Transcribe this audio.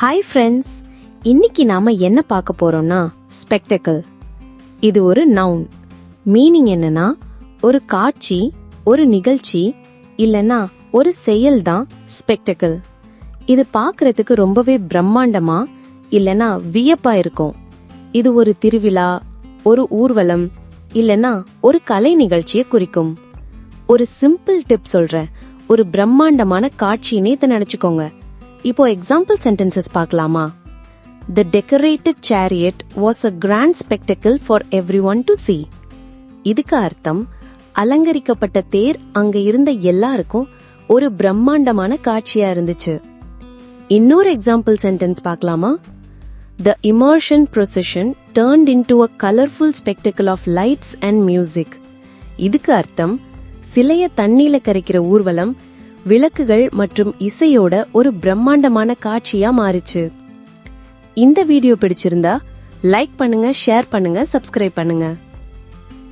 Hi friends, இன்னைக்கு நாம என்ன பார்க்க போறோம்னா ஸ்பெக்டக்கிள். இது ஒரு நவுன். மீனிங் என்னன்னா ஒரு காட்சி, ஒரு நிகழ்ச்சி இல்லனா ஒரு செயல் தான் ஸ்பெக்டக்கிள். இது பார்க்கறதுக்கு ரொம்பவே பிரம்மாண்டமா இல்லனா வியப்பா இருக்கும். இது ஒரு திருவிழா, ஒரு ஊர்வலம் இல்லனா ஒரு கலை நிகழ்ச்சியை குறிக்கும். ஒரு சிம்பிள் டிப் சொல்றேன். ஒரு பிரம்மாண்டமான காட்சினே நினைச்சுக்கோங்க. இப்போ எக்ஸாம்பிள் சென்டென்சஸ் பார்க்கலாமா? The decorated chariot was a grand spectacle for everyone to see. இதுக்கு அர்த்தம், அலங்கரிக்கப்பட்ட தேர் அங்க இருந்த எல்லாருக்கும் ஒரு பிரம்மாண்டமான காட்சியா இருந்துச்சு. இன்னொரு எக்ஸாம்பிள் சென்டென்ஸ் பார்க்கலாமா? The immersion procession turned into a colorful spectacle of lights and music. இதுக்கு அர்த்தம், சிலைய தண்ணீல கரைக்கிற ஊர்வலம் விளக்குகள் மற்றும் இசையோட ஒரு பிரம்மாண்டமான காட்சியா மாறுச்சு. இந்த வீடியோ பிடிச்சிருந்தா லைக் பண்ணுங்க, ஷேர் பண்ணுங்க, சப்ஸ்கிரைப் பண்ணுங்க.